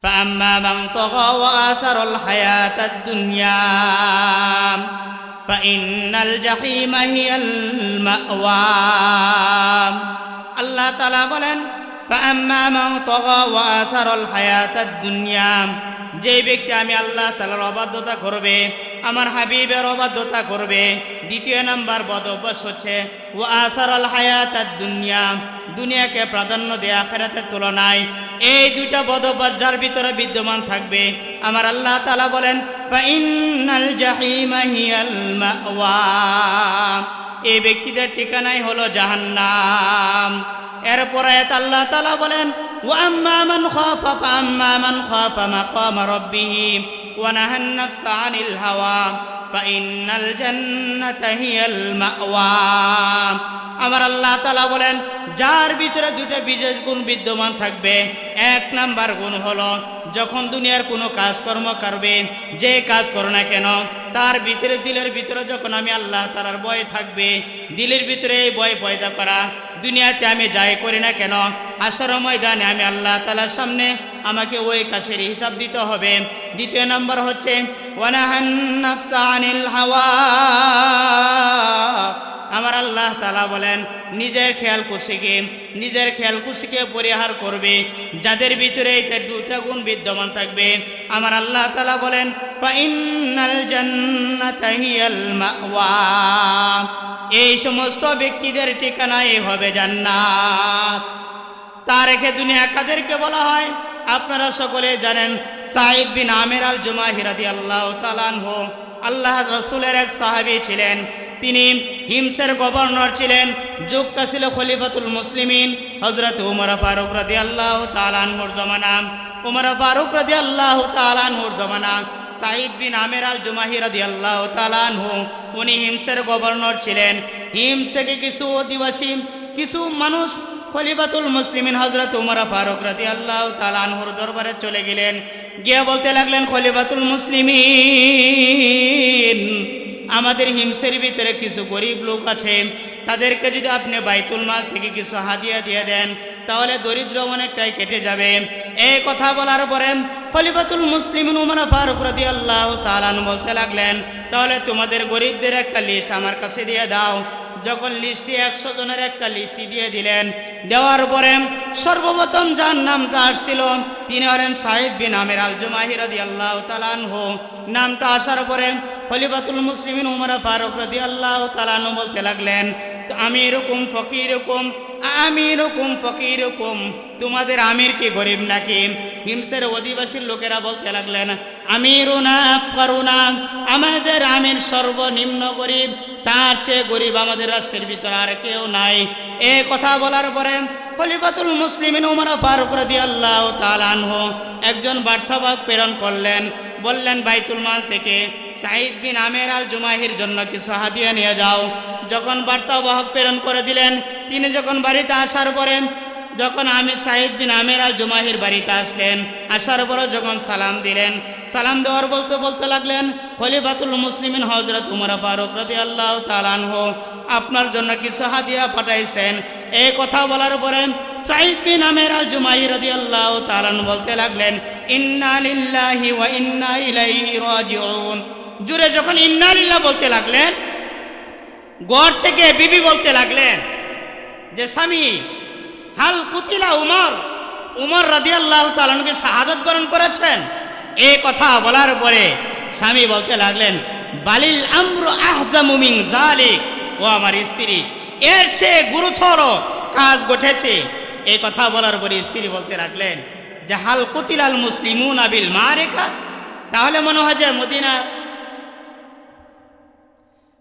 فأما من طغى وآثر الحياة الدنيا فإن الجحيم هي المأوى আল্লাহ তাআলা বলেন فأما من طغى وآثر الحياة الدنيا যে ব্যক্তি আমি আল্লাহ তাআলার অবাধ্যতা করবে, আমার হাবিবের অবাধ্যতা করবে, দ্বিতীয় নাম্বার বদ অভ্যাস হচ্ছে ওয়াআসারাল হায়াতাদ দুনিয়া, দুনিয়াকে প্রাধান্য দেয়া আখিরাতের তুলনায়। এই দুইটা বদ অভ্যাস যার ভিতরে বিদ্যমান থাকবে, আমার আল্লাহ তাআলা বলেন ফাইন্নাল জাহিমা হিয়াল মাওয়া, এই ব্যক্তিদের ঠিকানাই হলো জাহান্নাম। এরপরে আল্লাহ তাআলা বলেন ওয়াম্মা মান খাফা মাকামা রাব্বিহি ওয়া নাহান নাফসা আনিল হাওয়া ফাইন্নাল জান্নাতা হিয়াল মাওয়া। আমার আল্লাহ তাআলা বলেন যার ভিতরে দুটো বিশেষ গুণ বিদ্যমান থাকবে। এক নাম্বার গুণ হলো যখন দুনিয়ার কোনো কাজকর্ম করবে, যে কাজ করো না কেন তার ভিতরে দিলের ভিতরে যখন আমি আল্লাহ তাআলার ভয় থাকবে, দিলের ভিতরে এই ভয় পয়দা করা, দুনিয়াতে আমি যাই করি না কেন হাসর ময়দানে আমি আল্লাহ তাআলার সামনে আমাকে ওই কাজের হিসাব দিতে হবে। দ্বিতীয় নম্বর হচ্ছে ওয়ানাহান নাফসা আনিল হাওয়া, আমার আল্লাহ তাআলা বলেন নিজের খেয়াল খুশিকে পরিহার করবে। যাদের ভিতরে এই দুটা গুণ বিদ্যমান থাকবে, আমার আল্লাহ তাআলা বলেন ফাইন্নাল জান্নাতা হিয়াল মাওয়া, এই সমস্ত ব্যক্তিদের ঠিকানা হবে জান্নাত। তার রেখে দুনিয়া কাদেরকে বলা হয় আপনারা সকলে জানেন। সাঈদ বিন আমির আল জুমাহি রাদিয়াল্লাহু তাআলা আনহু আল্লাহ রাসূলের এক সাহাবী ছিলেন। তিনি হিমসের গভর্নর ছিলেন। যুগটা ছিল খলিফাতুল মুসলিমিন হযরত উমর ফারুক রাদিয়াল্লাহু তাআলা আনহুর জামানা। উমর ফারুক রাদিয়াল্লাহু তাআলা আনহুর জামানা সাঈদ বিন আমির আল জুমাহি রাদিয়াল্লাহু তাআলা আনহু উনি হিমসের গভর্নর ছিলেন। হিমস থেকে কিছু অধিবাসী, কিছু মানুষ খলিফাতুল মুসলিমিন হযরত উমর ফারুক রাদিয়াল্লাহু তাআলা আনহুর দরবারে চলে গেলেন। গিয়ে বলতে লাগলেন খলিফাতুল মুসলিমিন, আমাদের হিমসের ভিতরে কিছু গরিব লোক আছে, তাদেরকে যদি আপনি বাইতুল মাল থেকে কিছু হাদিয়া দিয়ে দেন তাহলে দরিদ্র অনেকটাই কেটে যাবে। এই কথা বলার পরে খলিফাতুল মুসলিমিন উমর ফারুক রাদিয়াল্লাহু তাআলা বলতে লাগলেন তাহলে তোমাদের গরিবদের একটা লিস্ট আমার কাছে দিয়ে দাও। যখন লিস্টটি 100 জনের একটা লিস্টটি দিয়ে দিলেন, দেওয়ার পরে সর্বপ্রথম যার নামটা আসছিল তিনি হলেন সাঈদ বিন আমির আল জুমাহি রাদিয়াল্লাহু তাআলা আনহু। নামটা আসার পরে খলিফাতুল মুসলিমিন উমর ফারুক রাদিয়াল্লাহু তাআলা আনহু বলতে লাগলেন আমিরুকুম ফকিরুকুম, তোমাদের আমির কি গরিব নাকি? হিমসের অধিবাসীর লোকেরা বলতে লাগলেন আমিরুনা আফকারুনা, আমাদের আমির সর্বনিম্ন গরিব, তার চেয়ে গরিব আমাদের রাষ্ট্রের ভিতরে আর কেউ নাই। এই কথা বলার পরে খলিফাতুল মুসলিমিন উমর ফারুক রাদিয়াল্লাহু তাআলা আনহু একজন বার্তাবাহক প্রেরণ করলেন। বললেন বাইতুল মাল থেকে সাঈদ বিন আমির আল জুমাহির জন্য কিছু হাদিয়া নিয়ে যাও। যখন বার্তাবাহক প্রেরণ করে দিলেন, তিনি যখন বাড়িতে আসার পরে যখন সাঈদ বিন আমির আল জুমাহির বাড়িতে আসলেন, আসার পরে যখন সালাম দিলেন, সালাম দেওয়ার বলতে লাগলেন খলিফাতুল মুসলিমিন হযরত উমর ফারুক রাদিয়াল্লাহু তাআলা আনহু আপনার জন্য কিছু হাদিয়া পাঠাইছেন। এই কথা বলার পরে সাঈদ বিন আমির আল জুমাহি রাদিয়াল্লাহু তাআলা বলতে লাগলেন ইন্না লিল্লাহি ওয়া ইন্না ইলাইহি রাজিউন। জুরে যখন ইন্না লিল্লাহ বলতে লাগলেন, ঘর থেকে বিবি বলতে লাগলেন যে স্বামী হাল কুতিলা উমর রাদিয়াল্লাহু তাআলা কে শাহাদাত বরণ করেছেন। এই কথা বলার পরে স্বামী বলতে লাগলেন বালিল আমরু আহজামু মিন যালিক, ও আমার স্ত্রী এর চেয়ে গুরুতর কাজ ঘটেছে। এই কথা বলার পরে স্ত্রী বলতে লাগলেন যে হাল কুতিলাল মুসলিমুনা বিল মারিকা, তাহলে মনে হয় যে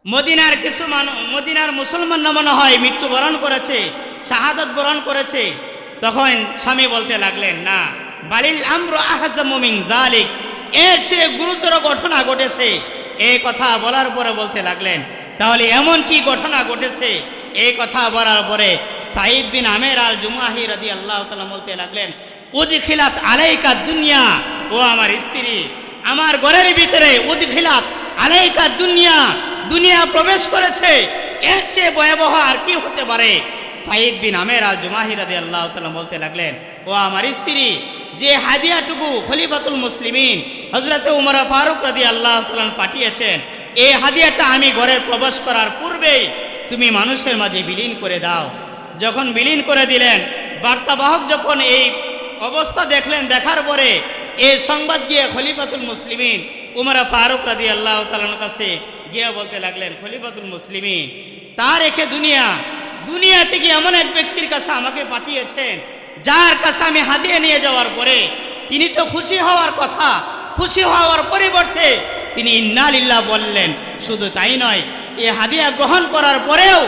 মদিনার কিছু মদিনার মুসলমানরা মনে হয় মৃত্যুবরণ করেছে, শাহাদাত বরণ করেছে। তখন স্বামী বলতে লাগলেন না, বালিল আমরু আহজামু মিন যালিক, এর চেয়ে গুরুতর ঘটনা ঘটেছে। এই কথা বলার পরে বলতে লাগলেন তাহলে এমন কি ঘটনা ঘটেছে? এই কথা বলার পরে সাঈদ বিন আমির আল জুমাহি রাদিয়াল্লাহু তাআলা বলতে লাগলেন উদখিলাত আলাইকা দুনিয়া, ও আমার স্ত্রী আমার ঘরের ভিতরে উদখিলাত আলাইকা দুনিয়া প্রবেশ করেছে। এর চেয়ে ভয়াবহ আর কি হতে পারে? সাঈদ বিন আমির আল জুমাহি রাদিয়াল্লাহু তাআলা বলতে লাগলেন ও আমার স্ত্রী যে হাদিয়াটুকু খলিফাতুল মুসলিমিন হযরত উমর ফারুক রাদিয়াল্লাহু তাআলা পাঠিয়েছেন, এই হাদিয়াটা আমি ঘরে প্রবেশ করার পূর্বেই তুমি মানুষের মাঝে বিলীন করে দাও। যখন বিলীন করে দিলেন, বার্তাবাহক যখন এই অবস্থা দেখলেন, দেখার পরে এই সংবাদ গিয়ে খলিফাতুল মুসলিমিন উমর ফারুক রাদিয়াল্লাহু তাআলার কাছে গিয়ে বলতে লাগলেন, খলিফাতুল মুসলিমিন, তার রেখে দুনিয়া থেকে এমন এক ব্যক্তির কাছে আমাকে পাঠিয়েছেন, যার কাছে আমি হাদিয়া নিয়ে যাওয়ার পরে তিনি তো খুশি হওয়ার কথা, খুশি হওয়ার পরিবর্তে তিনি ইন্না লিল্লাহ বললেন। শুধু তাই নয়, এই হাদিয়া গ্রহণ করার পরেও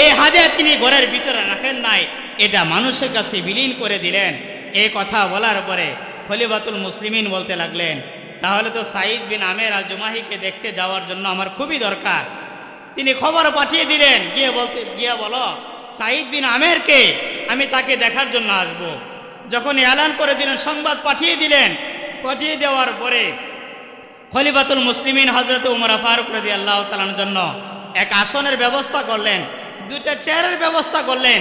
এই হাদিয়া তিনি ঘরের ভিতরে রাখেন নাই, এটা মানুষের কাছে বিলীন করে দিলেন। এই কথা বলার পরে খলিফাতুল মুসলিমিন বলতে লাগলেন, তাহলে তো সাঈদ বিন আমের আল জুমাহিকে দেখতে যাওয়ার জন্য আমার খুবই দরকার। তিনি খবর পাঠিয়ে দিলেন, গিয়ে বলো সাঈদ বিন আমেরকে আমি তাকে দেখার জন্য আসব। যখন এলান করে দিলেন, সংবাদ পাঠিয়ে দিলেন, পাঠিয়ে দেওয়ার পরে খলিফাতুল মুসলিমিন হযরত উমর ফারুক রাদিয়াল্লাহু তাআলার জন্য এক আসনের ব্যবস্থা করলেন, দুইটা চেয়ারের ব্যবস্থা করলেন।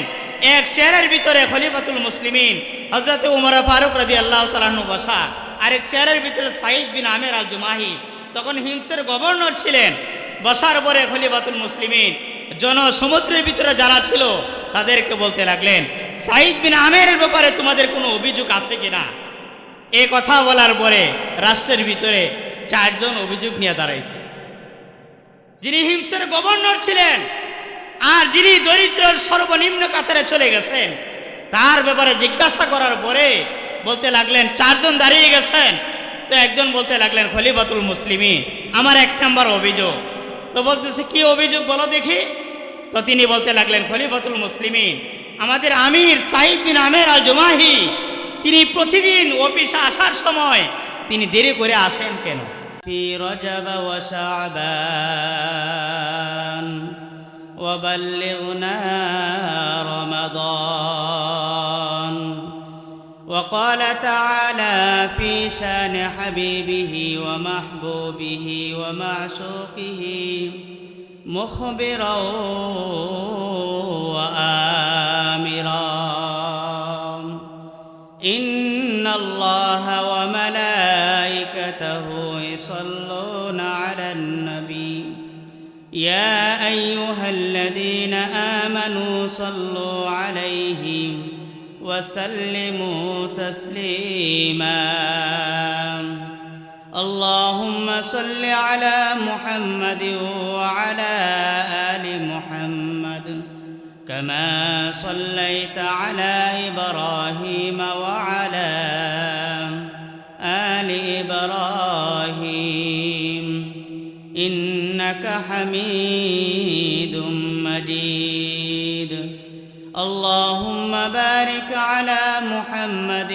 এক চেয়ারের ভিতরে খলিফাতুল মুসলিমিন হযরত উমর ফারুক রাদিয়াল্লাহু তাআলা বসা, আরেক চেয়ারের ভিতরে সাঈদ বিন আমের আল জুমাহি, তখন হিমসের গভর্নর ছিলেন। বসার পরে খলিফাতুল মুসলিমিন জনসমুদ্রের ভিতরে যারা ছিল তাদেরকে বলতে লাগলেন, সাঈদ বিন আমেরের ব্যাপারে তোমাদের কোনো অভিযোগ আছে কিনা? এই কথা বলার পরে রাষ্ট্রের ভিতরে 4 জন অভিযোগ নিয়ে দাঁড়াইছে। যিনি হিমসের গভর্নর ছিলেন আর যিনি দরিদ্রের সর্বনিম্ন কাতারে চলে গেছেন, তার ব্যাপারে জিজ্ঞাসা করার পরে বলতে লাগলেন 4 জন দাঁড়িয়ে গেছেন। তো একজন বলতে লাগলেন, খলিফাতুল মুসলিমিন, আমার 1 নম্বর অভিযোগ। তো বলতেছে, কি অভিযোগ বলো দেখি। তো তিনি বলতে লাগলেন, খলিফাতুল মুসলিমিন, আমাদের আমির সাঈদ বিন আমের আল জুমাহি তিনি প্রতিদিন অফিসে আসার সময় তিনি দেরি করে আসেন কেন? ফি রজব ওয়া শাবান ওয়া বাল্লিগনা রমাদান। وقال تعالى في شان حبيبه ومحبوبه ومعشوقه مخبرا وآمرا إن الله وملائكته يصلون على النبي يا أيها الذين آمنوا صلوا عليه وسلموا تسليما اللهم صل على محمد وعلى آل محمد كما صليت على إبراهيم وعلى آل إبراهيم إنك حميد مجيد اللهم بارك على محمد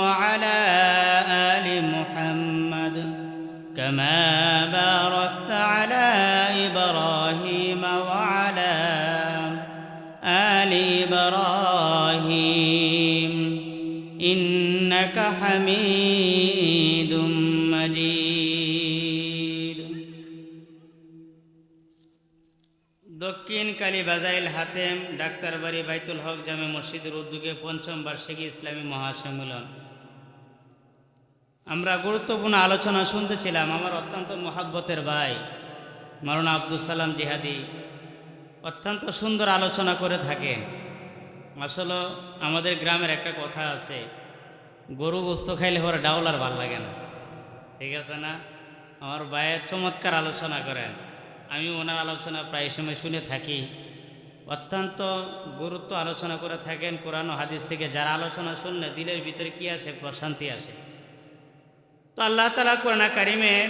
وعلى آل محمد كما باركت على إبراهيم وعلى آل إبراهيم إنك حميد مجيد দক্ষিণ কালীবাজাইল হাতেম ডাক্তারবাড়ি বাইতুল হক জামে মসজিদের উদ্যোগে ৫ম বার্ষিকী ইসলামী মহাসম্মেলন। আমরা গুরুত্বপূর্ণ আলোচনা শুনতেছিলাম। আমার অত্যন্ত মহাব্বতের ভাই মাওলানা আব্দুল সালাম জিহাদি অত্যন্ত সুন্দর আলোচনা করে থাকেন। আসলে আমাদের গ্রামের একটা কথা আছে, গরু গোস্ত খাইলে পরে ডাউলার ভাল লাগে না, ঠিক আছে না? আমার ভাইয়ের চমৎকার আলোচনা করেন, আমি ওনার আলোচনা প্রায় সময় শুনে থাকি। অত্যন্ত গুরুত্ব আলোচনা করে থাকেন কোরআন ও হাদিস থেকে। যারা আলোচনা শুনলে দিলের ভিতরে কি আসে? প্রশান্তি আসে। তো আল্লাহ তাআলা কোরআন কারীমের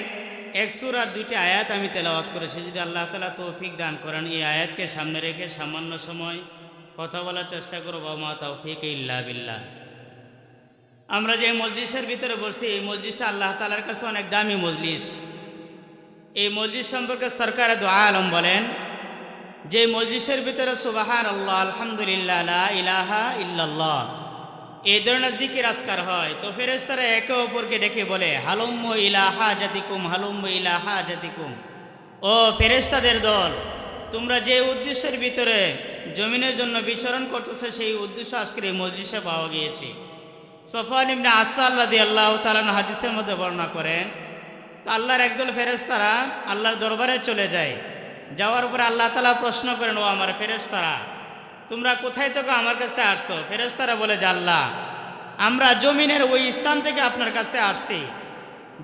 1 সূরার 2টি আয়াত আমি তেলাওয়াত করেছি। যদি আল্লাহ তাআলা তৌফিক দান করেন, এই আয়াতকে সামনে রেখে সামান্য সময় কথা বলার চেষ্টা করব। মা তাওফিক ইল্লা বিল্লাহ। আমরা যে মজলিসের ভিতরে বসছি, এই মজলিসটা আল্লাহ তাআলার কাছে অনেক দামি মজলিস। এই মজলিস সম্পর্কে সরকারে দু আলম বলেন যে মজলিসের ভিতরে সুবহানাল্লাহ, আলহামদুলিল্লাহ, লা ইলাহা ইল্লাল্লাহ এই ধরনের জিকির আজকার হয়, তো ফেরেশতারা একে অপরকে ডেকে বলে, হালুম্মু ইলা হাজাতিকুম, হালুম্মু ইলা হাজাতিকুম। ও ফেরেশতাদের দল, তোমরা যে উদ্দেশ্যের ভিতরে জমিনের জন্য বিচরণ করতেছে, সেই উদ্দেশ্য আজকের এই মজলিসে পাওয়া গিয়েছে। সফওয়ান ইবনে আসাল রাদিয়াল্লাহু তাআলা হাদিসের মধ্যে বর্ণনা করেন, তো আল্লাহর একদল ফেরেশতারা আল্লাহর দরবারে চলে যায়। যাওয়ার পরে আল্লাহ তাআলা প্রশ্ন করেন, ও আমার ফেরেশতারা, তোমরা কোথায় থেকে আমার কাছে আসছো? ফেরেশতারা বলে যে, আল্লাহ, আমরা জমিনের ওই স্থান থেকে আপনার কাছে আসছি,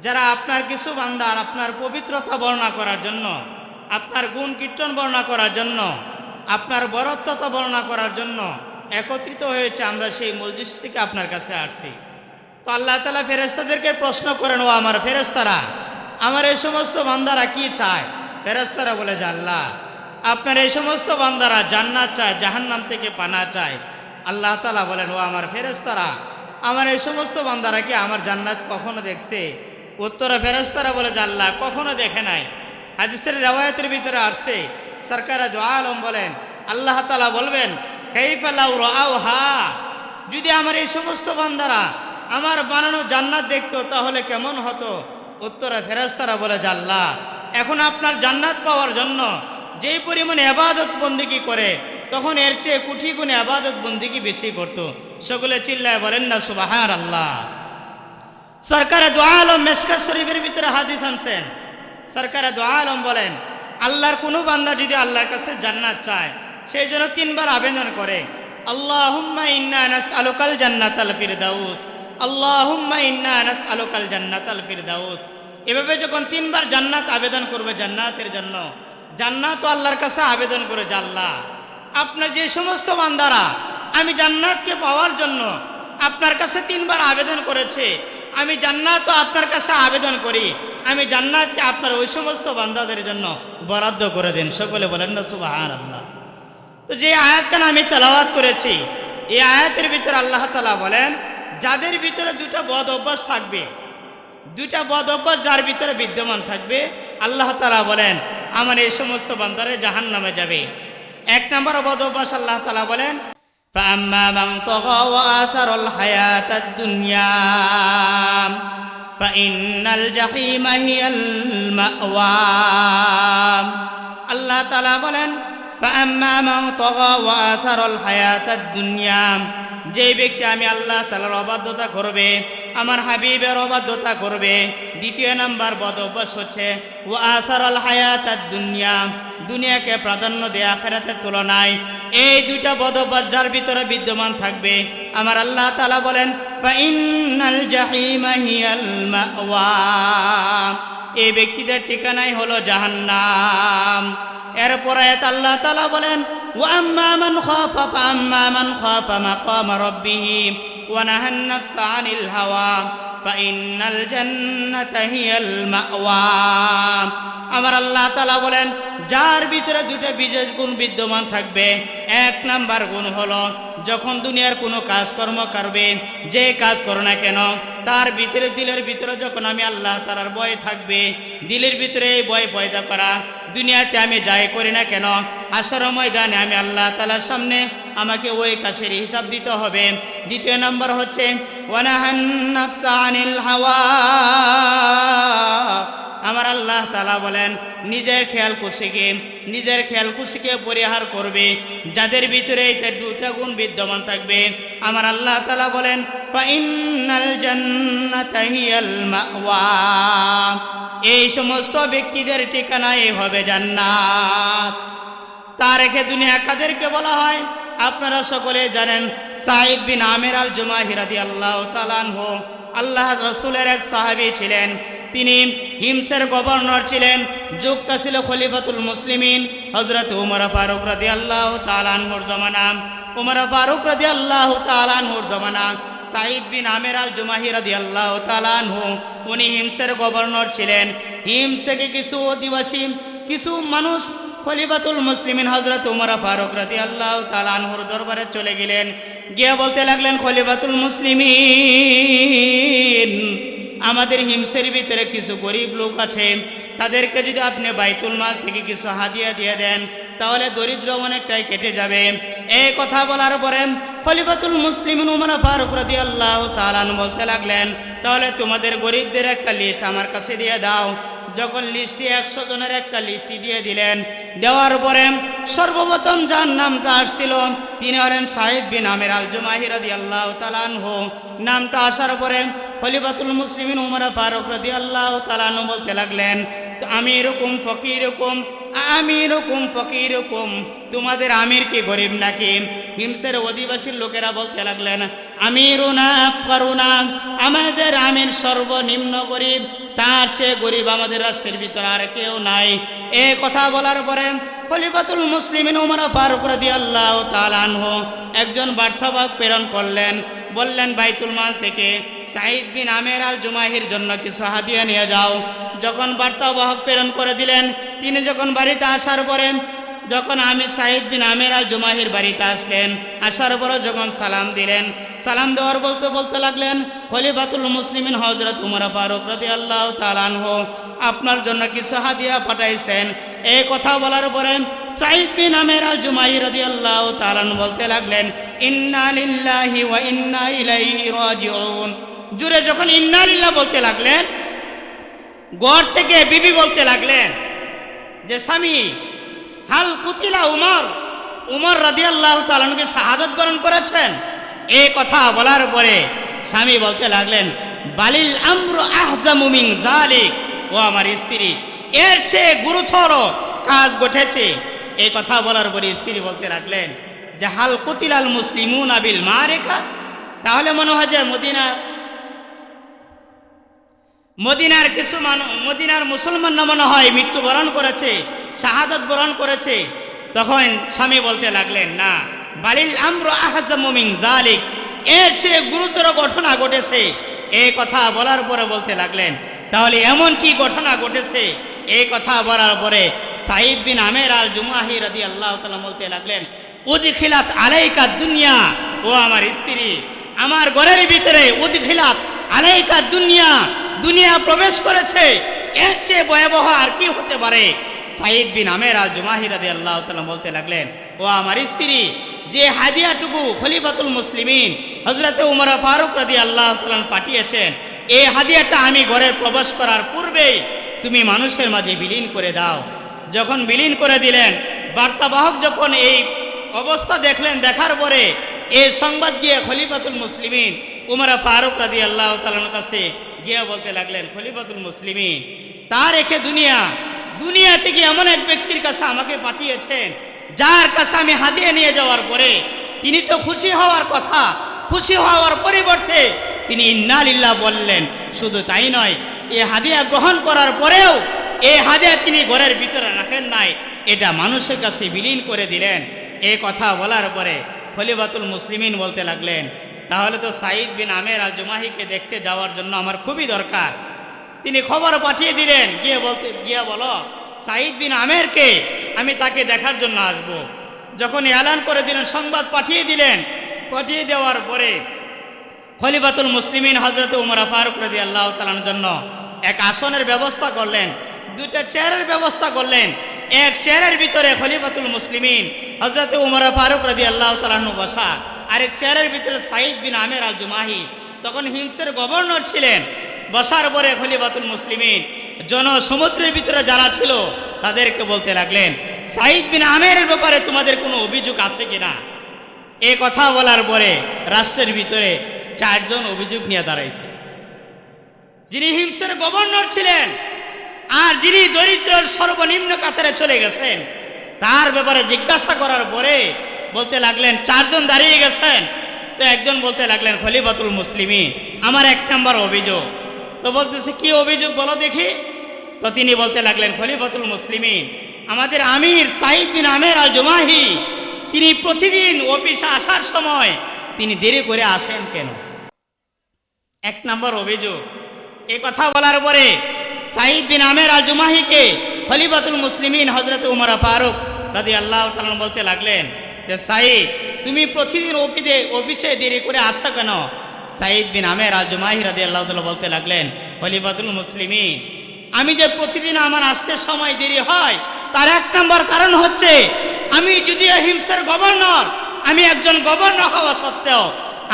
যারা আপনার কিছু বান্দা আর আপনার পবিত্রতা বর্ণনা করার জন্য, আপনার গুণ কীর্তন বর্ণনা করার জন্য, আপনার বরত্বতা বর্ণনা করার জন্য একত্রিত হয়েছে, আমরা সেই মসজিদ থেকে আপনার কাছে আসছি। তো আল্লাহ তাআলা ফেরেশতাদেরকে প্রশ্ন করেন, ও আমার ফেরেশতারা, আমার এই সমস্ত বান্দারা কি চায়? ফেরেশতারা বলে যে, আল্লাহ, আপনার এই সমস্ত বান্দারা জান্নাত চায়, জাহান্নাম থেকে পানা চায়। আল্লাহ তাআলা বলেন, ও আমার ফেরেশতারা, আমার এই সমস্ত বান্দারা কি আমার জান্নাত কখনো দেখছে? উত্তরে ফেরেশতারা বলে যে, আল্লাহ, কখনো দেখে নাই। হাদিসের রওয়ায়াতের ভিতরে আসছে, সরকারে দু আলম বলেন, আল্লাহ তাআলা বলবেন, কাইফা লাউ রাআউহা, যদি আমার এই সমস্ত বান্দারা আমার বানানো জান্নাত দেখতো তাহলে কেমন হতো? উত্তরে ফেরেশতারা বলে যে, আল্লাহ, এখন আপনার জান্নাত পাওয়ার জন্য যেই পরিমাণে ইবাদত বন্দেগী করে, তখন এর চেয়ে কোটি গুণে ইবাদত বন্দেগী বেশি করত। সকলে চিল্লায় বলেন না সুবহানাল্লাহ। সরকারে দু আলম মিশকাত শরীফের ভিতরে হাদিস আনছেন। সরকারে দু আলম বলেন, আল্লাহর কোনো বান্দা যদি আল্লাহর কাছে জান্নাত চায়, সেই জন্য তিনবার আবেদন করে, আল্লাহুম্মা ইন্না নাসআলুকাল জান্নাতাল ফিরদাউস, আল্লাহুম্মা ইন্না নাসআলুকাল জান্নাতাল ফিরদাউস। এভাবে যখন তিনবার জান্নাত আবেদন করবে জান্নাতের জন্য, জান্নাতও আল্লাহর কাছে আবেদন করে যে, আল্লাহ, আপনার যে সমস্ত বান্দারা আমি জান্নাতকে পাওয়ার জন্য আপনার কাছে তিনবার আবেদন করেছে, আমি জান্নাতও আপনার কাছে আবেদন করি, আমি জান্নাতকে আপনার ওই সমস্ত বান্দাদের জন্য বরাদ্দ করে দিন। সকলে বলেন না সুবহানাল্লাহ। তো যে আয়াতখানা আমি তেলাওয়াত করেছি, এই আয়াতের ভিতরে আল্লাহ তাআলা বলেন, যাদের ভিতরে দুটা বদ অভ্যাস থাকবে, দুইটা বদ অভ্যাস যার ভিতরে বিদ্যমান থাকবে, আল্লাহ তাআলা বলেন আমার এই সমস্ত বান্দারা জাহান্নামে যাবে। এক নম্বর বদ অভ্যাস আল্লাহ তাআলা বলেন, فأما من طغى وآثر الحياة الدنيا فإن الجحيم هي المأوى। আল্লাহ তাআলা বলেন, فأما من طغى وآثر الحياة الدنيا, যে ব্যক্তি আমি আল্লাহ তাআলার অবাধ্যতা করবে, আমার হাবিবের অবাধ্যতা করবে। দ্বিতীয় নাম্বার বদ অভ্যাস হচ্ছে ওয়াথারাল হায়াতাদ দুনিয়া, দুনিয়াকে প্রাধান্য দেয়া আখিরাতের তুলনায়। এই দুইটা বদ অভ্যাস যার ভিতরে বিদ্যমান থাকবে, আমার আল্লাহ তাআলা বলেন ফাইন্নাল জাহিমা হিয়াল মাওয়া, এই ব্যক্তিদের ঠিকানাই হলো জাহান্নাম। এরপরে আল্লাহ তাআলা বলেন ওয়াম্মা মান খাফা মাকামা রাব্বিহি ওয়া নাহান নাফসা আনিল হাওয়া ফাইন্নাল জান্নাতা হিয়াল মাওয়া। আমার আল্লাহ তাআলা বলেন, যার ভিতরে দুটো বিশেষ গুণ বিদ্যমান থাকবে। এক নাম্বার গুণ হলো, যখন দুনিয়ার কোনো কাজকর্ম করবে, যে কাজ করো না কেন, তার ভিতরে দিলের ভিতরে যখন আমি আল্লাহ তাআলার ভয় থাকবে, দিলের ভিতরে এই ভয় পয়দা করা, দুনিয়াতে আমি যাই করি না কেন, আসর ময়দানে আমি আল্লাহ তাআলার সামনে আমাকে ওই কাজের হিসাব দিতে হবে। দ্বিতীয় নম্বর হচ্ছে ওয়ানাহান নাফসা আনিল হাওয়া, আমার আল্লাহ তাআলা বলেন নিজের খেয়াল খুশিকে পরিহার করবে। যাদের ভিতরে এই দুটা গুণ বিদ্যমান থাকবে, আমার আল্লাহ তাআলা বলেন ফাইন্নাল জান্নাতা হিয়াল মাওয়া, এই সমস্ত ব্যক্তিদের ঠিকানা হবে জান্নাত। তার রেখে দুনিয়া কাদেরকে বলা হয় আপনারা সকলে জানেন। সাঈদ বিন আমির আল জুমাহি রাদিয়াল্লাহু তাআলা আনহু আল্লাহ রাসূলের এক সাহাবী ছিলেন। তিনি হিমসের গভর্নর ছিলেন। যুগটা ছিল খলিফাতুল মুসলিমিন হযরত উমর ফারুক রাদিয়াল্লাহু তাআলা আনহুর জামানা। উমর ফারুক রাদিয়াল্লাহু তাআলা আনহুর জামানা সাঈদ বিন আমির আল জুমাহি রাদিয়াল্লাহু তাআলা আনহু উনি হিমসের গভর্নর ছিলেন। হিমস থেকে কিছু অধিবাসী, কিছু মানুষ খলিফাতুল মুসলিমিন হযরত উমর ফারুক রাদিয়াল্লাহু তাআলা আনহুর দরবারে চলে গেলেন। গিয়ে বলতে লাগলেন, খলিফাতুল মুসলিমিন, আমাদের হিমসের ভিতরে কিছু গরিব লোক আছে, তাদেরকে যদি আপনি বাইতুল মাল থেকে কিছু হাদিয়া দিয়ে দেন তাহলে দরিদ্র অনেকটাই কেটে যাবে। এই কথা বলার পরে খলিফাতুল মুসলিমিন উমর ফারুক রাদিয়াল্লাহু তাআলা বলতে লাগলেন, তাহলে তোমাদের গরিবদের একটা লিস্ট আমার কাছে দিয়ে দাও। যখন লিস্টে 100 জনের একটা লিস্টি দিয়ে দিলেন, দেওয়ার পরে সর্বপ্রথম যার নামটা আসছিল তিনি হলেন সাঈদ বিন আমির আল জুমাহি রাদিয়াল্লাহু তাআলা আনহু। নামটা আসার পরে খলিফাতুল মুসলিমিন উমর ফারুক রাদিয়াল্লাহু তাআলা আনহু বলতে লাগলেন, আমিরুকুম ফকিরুকুম, আমিরুকুম ফকিরুকুম, তোমাদের আমির কি গরিব নাকি? হিমসের অধিবাসীর লোকেরা বলতে লাগলেন, আমিরুনা আফকারুনা, আমাদের আমির সর্বনিম্ন গরিব, তার চেয়ে গরিব আমাদের রাষ্ট্রের ভিতরে আর কেউ নাই। এই কথা বলার পরে খলিফাতুল মুসলিমিন উমর ফারুক রাদিয়াল্লাহু তাআলা আনহু একজন বার্তাবাহক প্রেরণ করলেন, বললেন বাইতুল মাল থেকে সাঈদ বিন আমের আল জুমাহির জন্য কিছু হাদিয়া নিয়ে যাও। যখন বার্তাবাহক প্রেরণ করে দিলেন, তিনি যখন বাড়িতে আসার পরে যখন সাঈদ বিন আমের আল জুমাহির বাড়িতে আসলেন, আসার পরে যখন সালাম দিলেন, সালাম দেওয়ার বলতে লাগলেন, খলিফাতুল মুসলিমিন হযরত উমর ফারুক রাদিয়াল্লাহু তাআলা আনহু আপনার জন্য কিছু হাদিয়া পাঠাইছেন। এই কথা বলার পরে সাঈদ বিন আমের আল জুমাহি রাদিয়াল্লাহু তাআলা আনহু বলতে লাগলেন, ইন্না লিল্লাহি ওয়া ইন্না ইলাইহি রাজিউন। জুড়ে যখন ইন্না লিল্লাহ বলতে লাগলেন, ঘর থেকে বিবি বলতে লাগলেন যে স্বামী, হাল কুতিলা উমর, উমর রাদিয়াল্লাহু তাআলা আনহুকে শাহাদাত বরণ করেছেন। এই কথা বলার পরে স্বামী বলতে লাগলেন, বালিল আমরু আহজামু মিন যালিক, ও আমার স্ত্রী, এর চেয়ে গুরুতর কাজ ঘটেছে। এই কথা বলার পরে স্ত্রী বলতে লাগলেন যে হাল কুতিলাল মুসলিমুনা বিল মারিকা, তাহলে মনে হয় যে মদিনার কিছু মদিনার মুসলমানরা মনে হয় মৃত্যুবরণ করেছে, শাহাদাত বরণ করেছে। তখন স্বামী বলতে লাগলেন, না, বালিল আমরু আহজামু মিন যালিক, এর চেয়ে গুরুতর ঘটনা ঘটেছে। এই কথা বলার পরে বলতে লাগলেন, তাহলে এমন কি ঘটনা ঘটেছে? এই কথা বলার পরে সাঈদ বিন আমের আল জুমাহি রাদিয়াল্লাহু তাআলা বলতে লাগলেন, উদখিলাত আলাইকা দুনিয়া, ও আমার স্ত্রী, আমার ঘরের ভিতরে উদখিলাত আলাইকা দুনিয়া, দুনিয়া প্রবেশ করেছে। এর চেয়ে ভয়াবহ আর কি হতে পারে? সাঈদ বিন আমের আল জুমাহি রাদিয়াল্লাহু তাআলা বলতে লাগলেন, ও আমার স্ত্রী, যে হাদিয়াটুকু খলিফাতুল মুসলিমিন হযরত উমর ফারুক রাদিয়াল্লাহু তাআলা পাঠিয়েছেন, এই হাদিয়াটা আমি ঘরে প্রবেশ করার পূর্বেই তুমি মানুষের মাঝে বিলীন করে দাও। যখন বিলীন করে দিলেন, বার্তাবাহক যখন এই অবস্থা দেখলেন, দেখার পরে এই সংবাদ গিয়ে খলিফাতুল মুসলিমিন উমর ফারুক রাদিয়াল্লাহু তাআলার কাছে গিয়ে বলতে লাগলেন, খলিফাতুল মুসলিমিন, তার রেখে দুনিয়া থেকে এমন এক ব্যক্তির কাছে আমাকে পাঠিয়েছেন, যার কাছে আমি হাদিয়া নিয়ে যাওয়ার পরে তিনি তো খুশি হওয়ার কথা, খুশি হওয়ার পরিবর্তে তিনি ইন্না লিল্লাহ বললেন। শুধু তাই নয়, এই হাদিয়া গ্রহণ করার পরেও এই হাদিয়া তিনি ঘরের ভিতরে রাখেন নাই, এটা মানুষের কাছে বিলীন করে দিলেন। এই কথা বলার পরে খলিফাতুল মুসলিমিন বলতে লাগলেন, তাহলে তো সাঈদ বিন আমের আল জুমাহিকে দেখতে যাওয়ার জন্য আমার খুবই দরকার। তিনি খবর পাঠিয়ে দিলেন, গিয়ে বলো সাঈদ বিন আমেরকে আমি তাকে দেখার জন্য আসব। যখন এলান করে দিলেন, সংবাদ পাঠিয়ে দিলেন, পাঠিয়ে দেওয়ার পরে খলিফাতুল মুসলিমিন হযরত উমর ফারুক রাদিয়াল্লাহু তাআলার জন্য এক আসনের ব্যবস্থা করলেন, দুইটা চেয়ারের ব্যবস্থা করলেন। এক চেয়ারের ভিতরে খলিফাতুল মুসলিমিন হযরত উমর ফারুক রাদিয়াল্লাহু তাআলা বসা, আরেক চেয়ারের ভিতরে সাঈদ বিন আমের আল জুমাহি, তখন হিমসের গভর্নর ছিলেন। বসার পরে খলিফাতুল মুসলিমিন জনসমুদ্রের ভিতরে যারা ছিল তাদেরকে বলতে লাগলেন, সাঈদ বিন আমেরের ব্যাপারে তোমাদের কোনো অভিযোগ আছে কিনা? এই কথা বলার পরে রাষ্ট্রের ভিতরে 4 জন অভিযোগ নিয়ে দাঁড়াইছে। যিনি হিমসের গভর্নর ছিলেন আর যিনি দরিদ্রের সর্বনিম্ন কাতারে চলে গেছেন, তার ব্যাপারে জিজ্ঞাসা করার পরে বলতে লাগলেন 4 জন দাঁড়িয়ে গেছেন। তো একজন বলতে লাগলেন, খলিফাতুল মুসলিমিন, আমার 1 নম্বর অভিযোগ। তো বলতেছে, কি অভিযোগ বলো দেখি। তো তিনি বলতে লাগলেন, খলিফাতুল মুসলিমিন, আমাদের আমির সাঈদ বিন আমের আল জুমাহি, তিনি প্রতিদিন অফিসে আসার সময় তিনি দেরি করে আসেন কেন? 1 নম্বর অভিযোগ। এই কথা বলার পরে সাঈদ বিন আমের আল জুমাহিকে খলিফাতুল মুসলিমিন হযরত উমর ফারুক রাদিয়াল্লাহু তাআলা বলতে লাগলেন যে, সাঈদ, তুমি প্রতিদিন অফিসে দেরি করে আসো কেন? সাঈদ বিন আমের আল জুমাহি রাদিয়াল্লাহু তাআলা বলতে লাগলেন, খলিফাতুল মুসলিমিন, আমি যে প্রতিদিন আমার আসতে সময় দেরি হয়, তার 1 নম্বর কারণ হচ্ছে, আমি যদি হিমসের গভর্নর, আমি একজন গভর্নর হওয়া সত্ত্বেও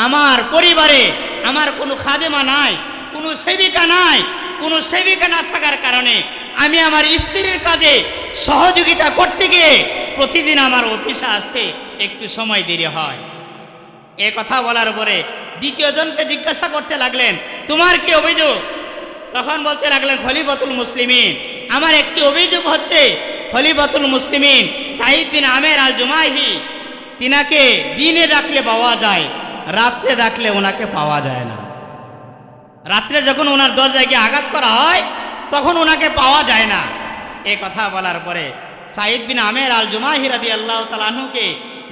আমার পরিবারে আমার কোনো খাদেমা নাই, কোনো সেবিকা নাই। কোনো সেবিকা না থাকার কারণে আমি আমার স্ত্রীর কাজে সহযোগিতা করতে গিয়ে প্রতিদিন আমার অফিসে আসতে একটু সময় দেরি হয়। এ কথা বলার পরে দ্বিতীয় জনকে জিজ্ঞাসা করতে লাগলেন, তোমার কি অভিযোগ? তখন বলতে লাগলেন, খলিফাতুল মুসলিমিন, আমার একটি অভিযোগ হচ্ছে খলিফাতুল মুসলিমিন সাঈদ বিন আমের আল জুমাহি, তিনাকে দিনে ডাকলে পাওয়া যায়, রাত্রে ডাকলে ওনাকে পাওয়া যায় না। রাত্রে যখন ওনার দরজায় গিয়ে আঘাত করা হয় তখন ওনাকে পাওয়া যায় না। এ কথা বলার পরে সাঈদ বিন আমের আল জুমাহি রাদিয়াল্লাহু তাআলা আনহুকে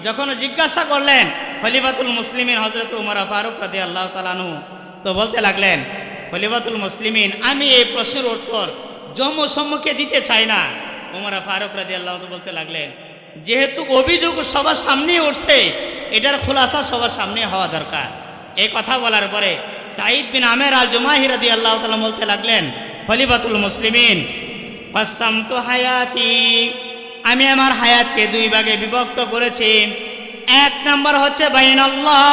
যখন জিজ্ঞাসা করলেন খলিফাতুল মুসলিমিন হযরত উমর ফারুক রাদিয়াল্লাহু তাআলা আনহু, তো বলতে লাগলেন, খলিফাতুল মুসলিমিন, আমি এই প্রশ্নের উত্তর সম্মুখে দিতে চাই না। উমর ফারুক রাদিয়াল্লাহু তাআলা বলতে লাগলেন, যেহেতু অভিযোগ সবার সামনে উঠছে, এটার খুলাসা সবার সামনে হওয়া দরকার। এই কথা বলার পরে সাঈদ বিন আমের আল জুমাহি রাদিয়াল্লাহু তাআলা বলতে লাগলেন, খলিফাতুল মুসলিমিন, কাসামতু হায়াতি, আমি আমার হায়াতকে দুই ভাগে বিভক্ত করেছি। এক নম্বর হচ্ছে বাইনাল্লাহ,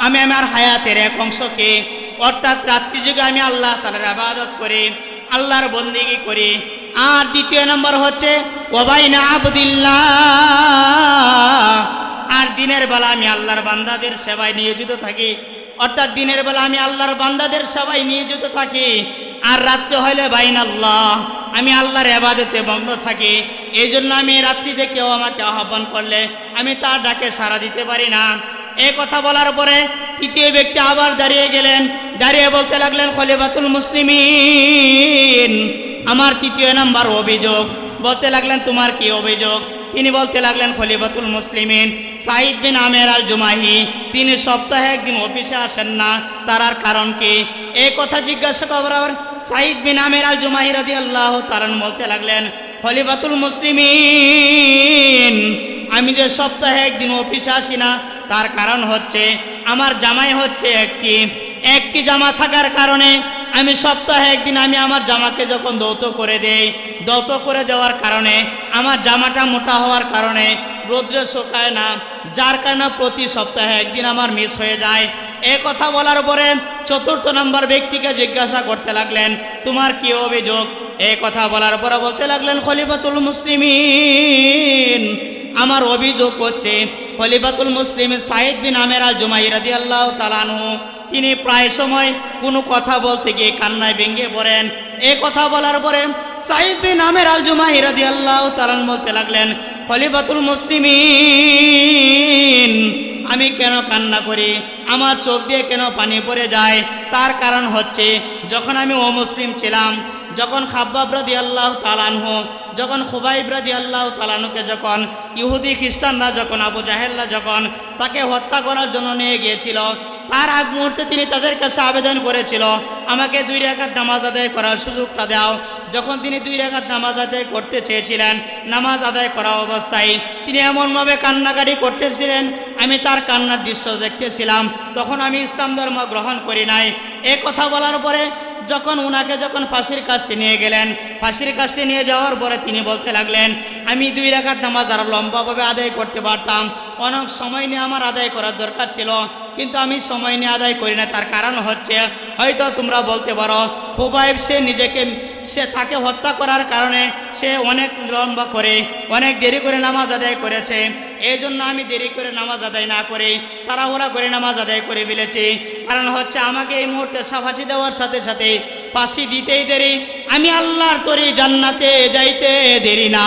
আমি আমার হায়াতের এক অংশকে, অর্থাৎ রাত্রি যুগে আমি আল্লাহ তাআলার ইবাদত করি, আল্লাহর বন্দেগী করি। আর দ্বিতীয় নম্বর হচ্ছে ওয়াবাইনা আবদিল্লাহ, আর দিনের বেলা আমি আল্লাহর বান্দাদের সেবায় নিয়োজিত থাকি, অর্থাৎ দিনের বেলা আমি আল্লাহর বান্দাদের সেবায় নিয়োজিত থাকি। আর রাত্রে হইলে বাইনাল্লাহ, আমি আল্লাহর ইবাদতে মগ্ন থাকি। এই জন্য আমি রাত্রিতে কেউ আমাকে আহ্বান করলে আমি তার ডাকে সাড়া দিতে পারি না। এই কথা বলার পরে তৃতীয় ব্যক্তি আবার দাঁড়িয়ে গেলেন, দাঁড়িয়ে বলতে লাগলেন, খলিফাতুল মুসলিমিন, আমার তৃতীয় নাম্বার অভিযোগ। বলতে লাগলেন, তোমার কি অভিযোগ? তিনি বলতে লাগলেন, খলিফাতুল মুসলিমিন সাঈদ বিন আমের আল জুমাহি, তিনি সপ্তাহে একদিন অফিসে আসেন না, তার আর কারণ কি? এই কথা জিজ্ঞাসা করার সাঈদ বিন আমের আল জুমাহি রাদিয়াল্লাহু তাআলা বলতে লাগলেন, খলিফাতুল মুসলিমিন, আমি যে সপ্তাহে একদিন অফিসে আসি না, তার কারণ হচ্ছে আমার জামাই হচ্ছে একটি জামা থাকার কারণে আমি সপ্তাহে একদিন আমি আমার জামাকে যখন দৌত করে দেই, দৌত করে দেওয়ার কারণে আমার জামাটা মোটা হওয়ার কারণে রোদ্রে শুকায় না, যার কারণে প্রতি সপ্তাহে একদিন আমার মিস হয়ে যায়। এ কথা বলার পরে চতুর্থ নম্বর ব্যক্তিকে জিজ্ঞাসা করতে লাগলেন, তোমার কি অভিযোগ? এই কথা বলার পরে বলতে লাগলেন, খলিফাতুল মুসলিমিন, আমার অভিযোগ হচ্ছে খলিফাতুল মুসলিমিন সাঈদ বিন আমের আল জুমাহি রাদিয়াল্লাহু তাআলা আনহু, তিনি প্রায় সময় কোনো কথা বলতে গিয়ে কান্নায় ভেঙে পড়েন। এই কথা বলার পরে সাঈদ বিন আমের আল জুমাহি রাদিয়াল্লাহু তাআলা বলতে লাগলেন, খলিফাতুল মুসলিমিন, আমি কেন কান্না করি, আমার চোখ দিয়ে কেন পানি পড়ে যায়? তার কারণ হচ্ছে যখন আমি অমুসলিম ছিলাম, যখন খাব্বাব রাদিয়াল্লাহু তাআলা আনহু, যখন খুবাইব রাদিয়াল্লাহু তাআলা আনহুকে যখন ইহুদি খ্রিস্টানরা, যখন আবু জাহেলরা যখন তাকে হত্যা করার জন্য নিয়ে গিয়েছিল, তার আগ মুহূর্তে তিনি তাদের কাছে আবেদন করেছিল, আমাকে 2 রাকাত নামাজ আদায় করার সুযোগটা দাও। যখন তিনি 2 রাকাত নামাজ আদায় করতে চেয়েছিলেন, নামাজ আদায় করা অবস্থায় তিনি এমনভাবে কান্নাকাটি করতেছিলেন, আমি তার কান্নার দৃশ্য দেখতেছিলাম। তখন আমি ইসলাম ধর্ম গ্রহণ করি নাই। এ কথা বলার পরে যখন উনাকে যখন ফাঁসির কাস্টে নিয়ে গেলেন, ফাঁসির কাস্টে নিয়ে যাওয়ার পরে তিনি বলতে লাগলেন, আমি 2 রাকাত নামাজ আরো লম্বাভাবে আদায় করতে পারতাম, অনেক সময় নিয়ে আমার আদায় করার দরকার ছিল, কিন্তু আমি সময় নিয়ে আদায় করি না। তার কারণ হচ্ছে, হয়তো তোমরা বলতে পারো খুবাইব সে তাকে হত্যা করার কারণে সে অনেক লম্বা করে, অনেক দেরি করে নামাজ আদায় করেছে, এই জন্য আমি দেরি করে নামাজ আদায় না করে তাড়াহুড়া করে নামাজ আদায় করে ফেলেছি। কারণ হচ্ছে আমাকে এই মুহূর্তে ফাঁসি দেওয়ার সাথে সাথে ফাঁসি দিতেই দেরি, আমি আল্লাহর তরি জান্নাতে যাইতে দেরি না।